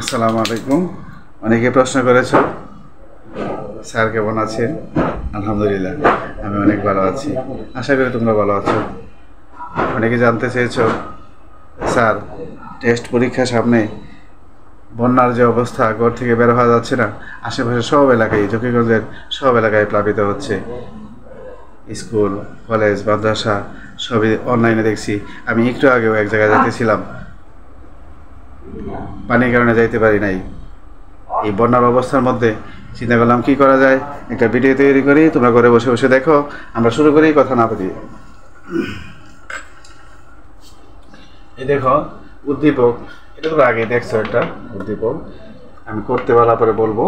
আসসালামু আলাইকুম। অনেকে প্রশ্ন করেছো স্যার কেমন আছেন? আলহামদুলিল্লাহ আমি অনেক ভালো আছি, আশা করি তোমরা ভালো আছো। অনেকে জানতে চেয়েছো স্যার টেস্ট পরীক্ষা সামনে, বন্যার যে অবস্থা, ঘর থেকে বের হওয়া যাচ্ছে না, আশেপাশে সব এলাকায়, জকিগঞ্জের সব এলাকায় প্লাবিত হচ্ছে। স্কুল, কলেজ, মাদ্রাসা সবই অনলাইনে দেখছি। আমি একটু আগেও এক জায়গায় যেতেছিলাম, পানির কারণে যাইতে পারি নাই। এই বন্যার অবস্থার মধ্যে চিন্তা করলাম কি করা যায়, একটা ভিডিও তৈরি করি, তোমরা ঘরে বসে বসে দেখো। আমরা শুরু করি, কথা না বলি। এই দেখো উদ্দীপক, এটা তোমরা আগে দেখছো একটা উদ্দীপক। আমি করতে বলা পরে বলবো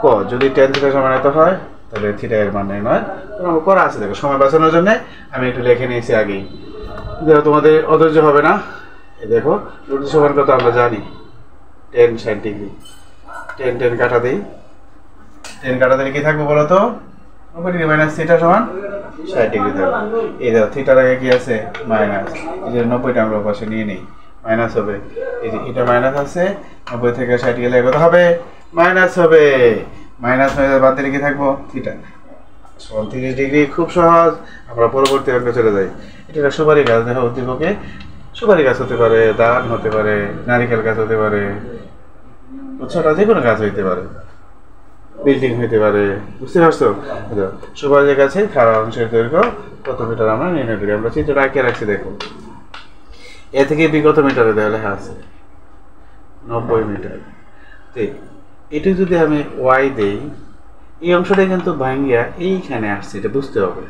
ক, যদি টেন থিটা সমানিত হয় তাহলে থিটা এর মান নয়, তোমার করা আছে। দেখো সময় বাঁচানোর জন্য আমি একটু লিখে নিয়েছি আগেই, দেখো তোমাদের অধৈর্য হবে না। এই দেখো রুটি সমান কত আমরা জানি, 10 60 ডিগ্রি। 10 কাটা দিই, 10 কাটা দিলে কি থাকবে বলো তো? 90 ডিগ্রি মাইনাস থিটা সমান 60 ডিগ্রি থাকবে। এই দেখো থিটার আগে কি আছে? মাইনাস। এই যে 90টা আমরা পাশে নিয়ে নিই, মাইনাস হবে। এই যে এটা মাইনাস আছে, 90 থেকে 60 গেলে কত হবে? মাইনাস হবে। মাইনাস হয়ে বাদ দিলে কি থাকবো? থিটা সমান 30 ডিগ্রি। খুব সহজ। আমরা পরবর্তী অঙ্কে চলে যাই। এটা সুপারি গাছ, দেখো উদ্দীপকে সুপারি গাছ হতে পারে, ধান হতে পারে, নারিকেল গাছ হতে পারে, ছোট যে কোনো গাছ হইতে পারে, বিল্ডিং হইতে পারে। বুঝতে পারছো? সুপারি গাছে খাড়া অংশের দৈর্ঘ্য কত মিটার আমরা নির্ণয় করি। আমরা চিত্রটা আঁকে রাখছি, দেখো এ থেকে বি কত মিটারে দেওয়া লেখা আছে? 90 মিটার। এটা যদি আমি ওয়াই দেই, এই অংশটা কিন্তু ভাঙ্গিয়া এইখানে আসছে, এটা বুঝতে হবে।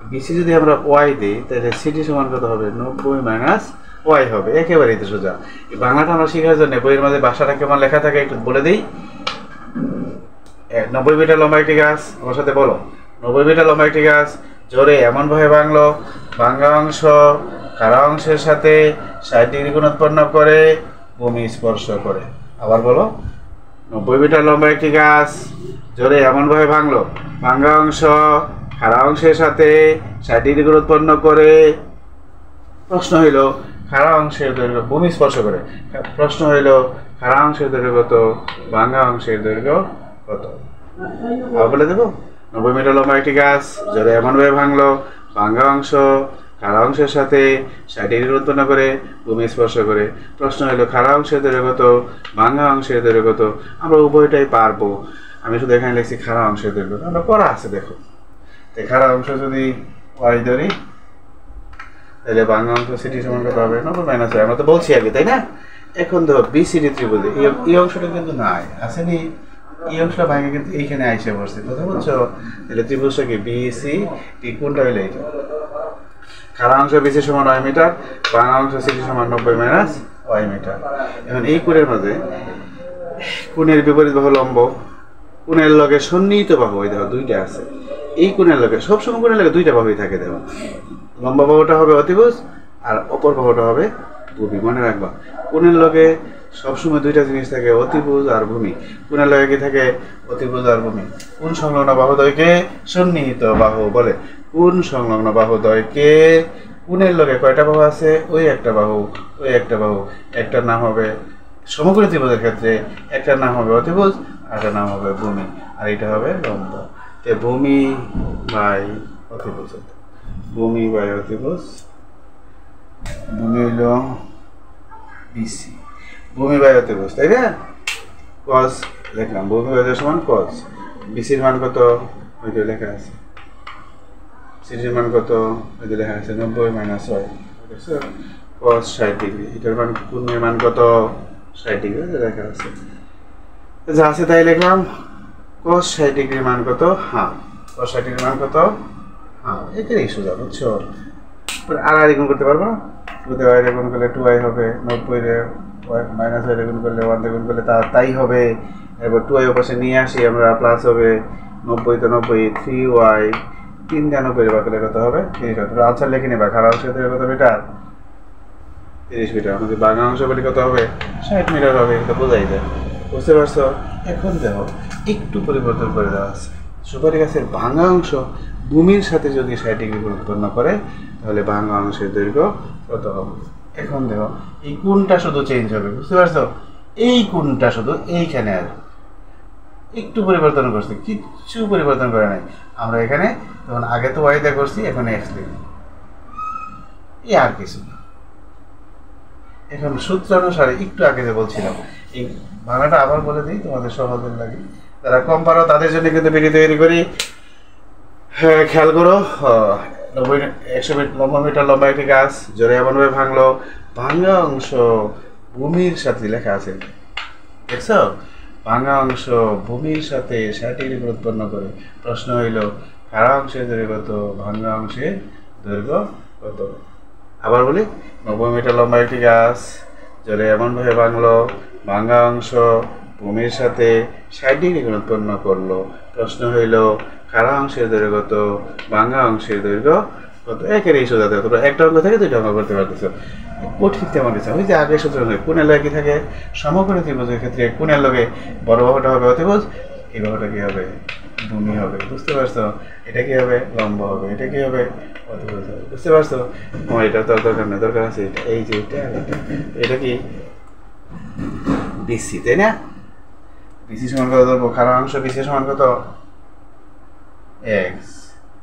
বিসি যদি আমরা ওয়াই দিই তাহলে সিটি সমান কত হবে? 90 মাইনাস ওয়াই হবে। একেবারেই তো সোজা। এই বাংলাটা আমরা শেখার জন্য বইয়ের মাঝে ভাষাটা কেমন লেখা থাকে একটু বলে দিই। 90 মিটার লম্বা একটি গাছ, আমার সাথে বলো, 90 মিটার লম্বা একটি গাছ জোরে এমনভাবে ভাঙলো, ভাঙ্গা অংশ খাড়া অংশের সাথে 60 ডিগ্রি কোণ উৎপন্ন করে ভূমি স্পর্শ করে। আবার বলো, 90 মিটার লম্বা একটি গাছ জোরে এমনভাবে ভাঙলো, ভাঙ্গা অংশ খাড়া অংশের সাথে 60 ডিগ্রি কোণ উৎপন্ন করে। প্রশ্ন হইল খাড়া অংশের দৈর্ঘ্য, ভূমি স্পর্শ করে। প্রশ্ন হইল খাড়া অংশের দৈর্ঘ্য কত, ভাঙ্গা অংশের দৈর্ঘ্য কত? আবার বলে দেবো, 90 মিটার লম্বা একটি গাছ জোরে এমনভাবে ভাঙলো, ভাঙ্গা অংশ খাড়া অংশের সাথে 60 ডিগ্রি উৎপন্ন করে ভূমি স্পর্শ করে। প্রশ্ন হইল খাড়া অংশের দৈর্ঘ্য কত, ভাঙ্গা অংশের দৈর্ঘ্য কত? আমরা উভয়টাই পারবো। আমি শুধু এখানে লিখছি খাড়া অংশের দৈর্ঘ্য, আমরা করা আছে। দেখো খাড়া অংশ যদি ওয়াই ধরি তাহলে ভাঙ্গা অংশ সিটি সমান কত হবে? 90 মাইনাস ওয়াই। আমরা তো বলছি আগে, তাই না? এখন ধরো বিসিডি ত্রিভুজ, এই অংশটা কিন্তু নাই, আসেনি। এই অংশটা ভাঙে কিন্তু এইখানে আইসে পড়ছে, কথা বলছো? তাহলে ত্রিভুজটা কি বিসি টি, কোনটা হইলে এইটা? খাড়া অংশ বিসি সমান ওয়াই মিটার, ভাঙা অংশ সিটি সমান 90 মাইনাস ওয়াই মিটার। এখন এই কোণের মাঝে কোণের বিপরীত বাহু লম্ব, কোণের লগে সন্নিহিত বাহু, ওই দেখো দুইটা আছে। এই কোণের লগে সবসময় কোণের লগে দুইটা বাহুই থাকে। দেখো লম্বা বাহুটা হবে অতিভুজ আর অপর বাহুটা হবে ভূমি। মনে রাখবা, কোণের লগে সবসময় দুইটা জিনিস থাকে, অতিভুজ আর ভূমি। কোণের লগে কি থাকে? অতিভুজ আর ভূমি। কোণ সংলগ্ন বাহুদ্বয়কে সন্নিহিত বাহু বলে। কোণ সংলগ্ন বাহুদ্বয়কে, কোণের লগে কয়টা বাহু আছে? ওই একটা বাহু, ওই একটা বাহু। একটার নাম হবে সমকোণী ত্রিভুজের ক্ষেত্রে, একটার নাম হবে অতিভুজ, আর একটার নাম হবে ভূমি, আর এটা হবে লম্ব। ভূমি বাই অতিভুজ, ভূমি বাই অতিভুজ, ভূমি হইল বিসি, ভূমি বাই অতিভুজ, তাই না? কস লিখলাম, ভূমি বাই সমান কস। বিসির মান কত? ওইটা লেখা আছে। সিটির মান কত? ওইটা লেখা আছে 90 মাইনাস ওয়াই। কস 60 ডিগ্রি। এটার মান, কোণের মান কত? 60 ডিগ্রি লেখা আছে, যা আছে তাই লিখলাম। কস 60 ডিগ্রির মান কত? হাফ। কস 60 ডিগ্রির মান কত? হাফ। এটাই সোজা, বুঝছো? আর গুণ করতে পারবো না? 2 দিয়ে ওয়াই গুণ করলে 2i হবে, 90 রে মাইনাস ওয়াই গুণ করলে 1 দিয়ে গুণ করলে তাই হবে। এবার 2i পাশে নিয়ে আসি আমরা, প্লাস হবে 90 তো 90, 3y 3 দিয়ে 90 বার করলে কত হবে? 30 হবে। আনসার লিখে নেবা। খাড়া অংশ কত মিটার? 30 মিটার। আমাদের ভাঙা অংশ বলি কত হবে? 60 মিটার হবে। এটা বোঝাই যায়। বুঝতে পারছো? এখন দেখো একটু পরিবর্তন করে দেওয়া আছে। সুপারি গাছের ভাঙা অংশ ভূমির সাথে যদি 60 ডিগ্রি কোণ উৎপন্ন করে তাহলে ভাঙা অংশের দৈর্ঘ্য কত হবে? এখন দেখো এই কোণটা শুধু চেঞ্জ হবে, বুঝতে পারছো? এই কোণটা শুধু এইখানে আর একটু পরিবর্তন করছি, কিচ্ছু পরিবর্তন করে নাই। আমরা এখানে তখন আগে তো ওয়াই দিয়ে করছি, এখন এক্স লিখি, এই আর কিছু না। এখন সূত্র অনুসারে একটু আগে যে বলছিলাম এই ভাঙাটা আবার বলে দিই তোমাদের সহজের লাগে, যারা কম পারো তাদের জন্য কিন্তু ভিডিও তৈরি করি। হ্যাঁ, খেয়াল করো, 90 মিটার লম্বা একটি গাছ জোরে এমনভাবে ভাঙলো, ভাঙা অংশ ভূমির সাথে লেখা আছে, দেখছো? ভাঙা অংশ ভূমির সাথে 60 ডিগ্রি কোণ উৎপন্ন করে। প্রশ্ন হইল খাড়া অংশের দৈর্ঘ্য কত, ভাঙা অংশের দৈর্ঘ্য কত? আবার বলি, 90 মিটার লম্বা একটি গাছ জোরে এমনভাবে ভাঙলো, ভাঙা অংশ ভূমির সাথে 60 ডিগ্রি কোণ উৎপন্ন করলো। প্রশ্ন হইল খাড়া অংশের দৈর্ঘ্য কত, ভাঙা অংশের দৈর্ঘ্য কত? একের এই সোজা দেখো, তোমরা একটা অঙ্ক থেকে দুইটা অঙ্ক করতে পারতেছো, কঠিন তেমন কিছু। ওই যে আগে সূত্র কোণের লগে কি থাকে, সমকোণী ত্রিভুজের ক্ষেত্রে কোণের লগে বড় বাহুটা হবে অতিভুজ, এই বাহুটা কি হবে? ভূমি হবে, বুঝতে পারছো? এটা কি হবে? লম্ব হবে। এটা কি হবে? অতিভুজ হবে, বুঝতে পারছো? এটা তো দরকার নেই, দরকার আছে এটা, এই যে এটা, এটা কি বিসি, তাই না? বিসি সমান কত ধরবো? খাড়া অংশ বিসি সমান কত? এক্স।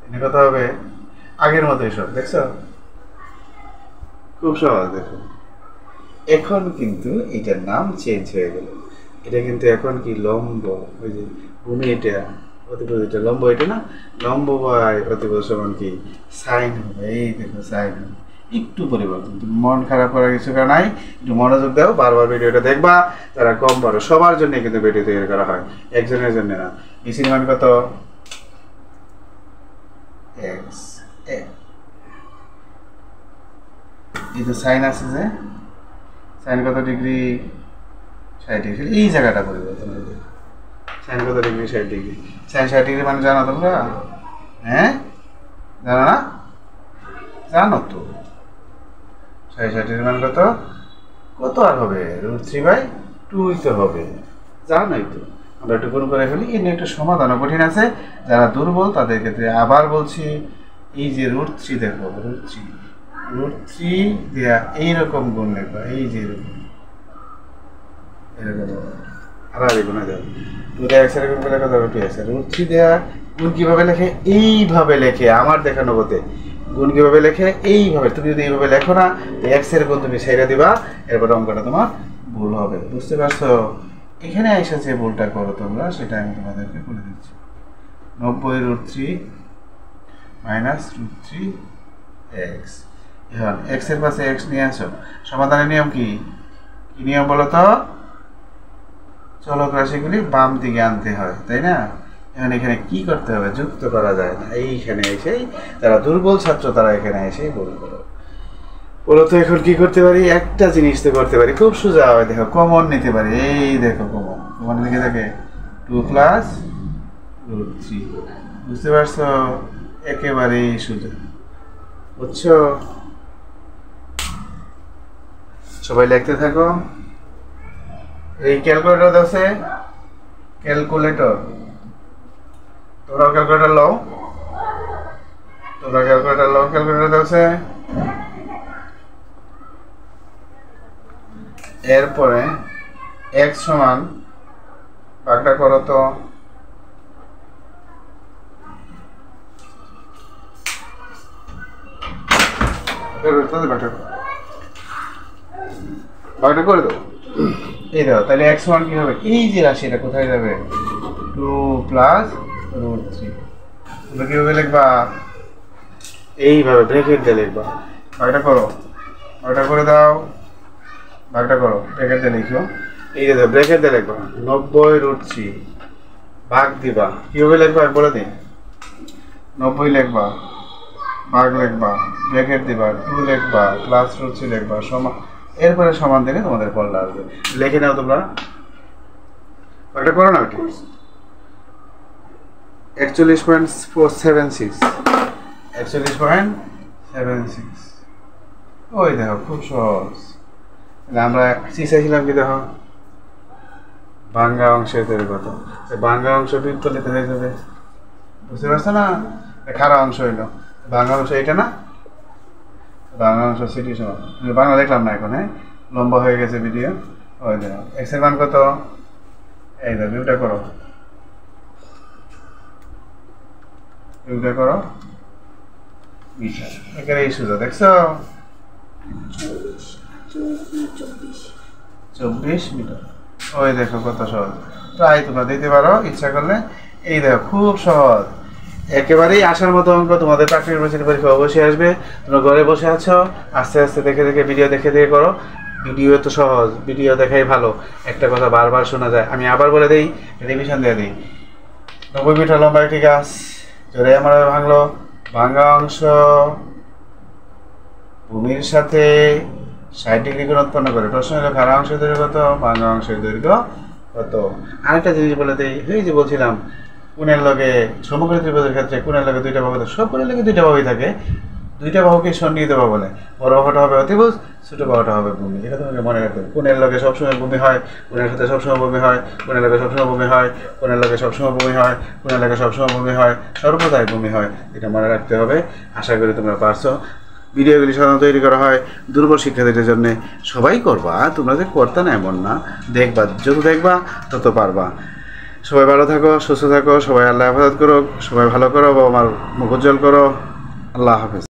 এটা কত হবে? আগের মতোই সব, দেখছো? খুব সহজ। দেখো এখন কিন্তু এটার নাম চেঞ্জ হয়ে গেল, এটা কিন্তু এখন কি লম্ব, ওই যে ভূমি এটা, অতিভুজ এটা, লম্ব এটা না, লম্ব বাই অতিভুজ সমান কি সাইন হবে। এই দেখো সাইন হবে, একটু পরিবর্তন। তুমি মন খারাপ করার কিছু নাই, একটু মনোযোগ দাও, বারবার ভিডিওটা দেখবা। তারা কম পারো সবার জন্য কিন্তু ভিডিও তৈরি করা হয়, একজনের জন্য না। বিসির মান কত? এক্স। এই যে সাইন আছে, যে সাইন কত ডিগ্রি? 60 ডিগ্রি। এই জায়গাটা পরিবর্তন হবে, সাইন কত ডিগ্রি? 60 ডিগ্রি। সাইন 60 ডিগ্রি মানে জানো তোমরা? হ্যাঁ, জানো না? জানো তো। 60 ডিগ্রি মানে কত? কত আর হবে? √3/2 তো হবে, জানোই তো। আমরা একটু গুণ করে ফেলি, এই নিয়ে একটু সমাধানও কঠিন আছে। যারা দুর্বল তাদের ক্ষেত্রে আবার বলছি, এই যে √3 দেখো, √3 দেয়া এইরকম গুণ লিখবা, এই যে এরকম আড়াআড়ি গুণে দেবো। 2x এর গুণ করলে কত হবে? 2x। √3 দেয়া গুণ কিভাবে লেখে? এইভাবে লেখে, আমার দেখানো মতে। গুণ কিভাবে লেখে? এইভাবে। তুমি যদি এইভাবে লেখো না, এক্স এর গুণ তুমি ছেড়ে দিবা, এরপর অঙ্কটা তোমার ভুল হবে, বুঝতে পারছো? এখানে এসে যে ভুলটা করো তোমরা, সেটা আমি তোমাদেরকে বলে দিচ্ছি। 90 √3 মাইনাস √3x। এখন x এর পাশে x নিয়ে আসো। সমাধানের নিয়ম কি? কি নিয়ম বলো তো? চলক রাশিগুলি বাম দিকে আনতে হয়, তাই না? এখন এখানে কি করতে হবে? যুক্ত করা যায় না। এইখানে এসেই যারা দুর্বল ছাত্র তারা এখানে এসেই ভুল করো। বলো তো এখন কি করতে পারি? একটা জিনিস তো করতে পারি, খুব সোজা হয়। দেখো কমন নিতে পারি, এই দেখো কমন লিখে থাকে 2 + √3, বুঝতে পারছো? একেবারেই সোজা, বুঝছো? সবাই লিখতে থাকো। এই ক্যালকুলেটর আছে, ক্যালকুলেটর, তোমরা ক্যালকুলেটর লও, ক্যালকুলেটর আছে। এরপরে x সমান ভাগটা করো তো, ভাগটা করে দেবো। এই দেখো, তাহলে x সমান কি হবে? এই যে রাশিটা কোথায় যাবে? 2 + √3। তোমরা কিভাবে লিখবা? এইভাবে ব্র্যাকেট দিয়ে লিখবা। ভাগটা করো, ভাগটা করে দাও, ভাগটা করো, ব্র্যাকেট দিয়ে লিখো। এই যে ব্র্যাকেট দিয়ে লিখবা 90 √3 ভাগ দিবা। কিভাবে লিখবা আমি বলে দিই। 90 লিখবা, ভাগ লিখবা, ব্র্যাকেট দিবা, 2 লিখবা, প্লাস √3 লিখবা, সমান। এরপরে সমান দিলে তোমাদের ফলটা আসবে। লিখে নাও তোমরা, ভাগটা করো না। 41.76, 41.76। ওই দেখো খুব সহজ। আমরা কি চাইছিলাম? কি দেখো, ভাঙ্গা অংশের দৈর্ঘ্য কত? ভাঙ্গা অংশ বিপরীত হয়ে যাবে, বুঝতে পারছো না? খাড়া অংশ হইলো, বাংলা অংশ এটা না, বাংলা অংশ সিটি সমান বাংলা দেখলাম না এখন। হ্যাঁ, লম্বা হয়ে গেছে ভিডিও। ওই দেখো এক্স এর মান কত, এই দেখো ভিউটা করো, ভিউটা করো মিটার, এখানে এই সুযোগ দেখছো 24 মিটার। ওই দেখো কত সহজ, প্রায় তোমরা দিতে পারো ইচ্ছা করলে। এই দেখো খুব সহজ, একেবারেই আসার মতো অঙ্ক। তোমাদের প্রাকৃতিক ইউনিভার্সিটি পরীক্ষা অবশ্যই আসবে। তোমরা ঘরে বসে আছো, আস্তে আস্তে দেখে দেখে ভিডিও দেখে দেখে করো। ভিডিও তো সহজ, ভিডিও দেখাই ভালো। একটা কথা বারবার শোনা যায়, আমি আবার বলে দিই, রিভিশন দিয়ে দিই। 90 মিটার লম্বা একটি গাছ জোরে আমার ভাঙলো, ভাঙা অংশ ভূমির সাথে 60 ডিগ্রি কোণ উৎপন্ন করে। প্রশ্ন হলো খাড়া অংশের দৈর্ঘ্য কত, ভাঙা অংশের দৈর্ঘ্য কত। আরেকটা জিনিস বলে দিই, এই যে বলছিলাম কোণের লগে সমগ্র ত্রিভুজের ক্ষেত্রে কোণের লগে দুইটা বাহু থাকে, সব কোণের লগে দুইটা বাহুই থাকে। দুইটা বাহুকে সন্নিহিত বাহু বলে। বড় বাহুটা হবে অতিভুজ, ছোট বাহুটা হবে ভূমি। এটা তোমাকে মনে রাখতে হবে। কোণের লগে সবসময় ভূমি হয়, কোণের সাথে সবসময় ভূমি হয়, কোণের লগে সবসময় ভূমি হয়, কোণের লগে সবসময় ভূমি হয়, কোণের লগে সবসময় ভূমি হয়, সর্বদাই ভূমি হয়। এটা মনে রাখতে হবে। আশা করি তোমরা পারছো। ভিডিওগুলি সাধারণত তৈরি করা হয় দুর্বল শিক্ষার্থীদের জন্য। সবাই করবা, তোমরা যে করতে না এমন না, দেখবা, যত দেখবা তত পারবা। সবাই ভালো থাকো, সুস্থ থাকো, সবাই আল্লাহ হেফাজত করো, সবাই ভালো করো, বাবা মার মুখ উজ্জ্বল করো। আল্লাহ হাফেজ।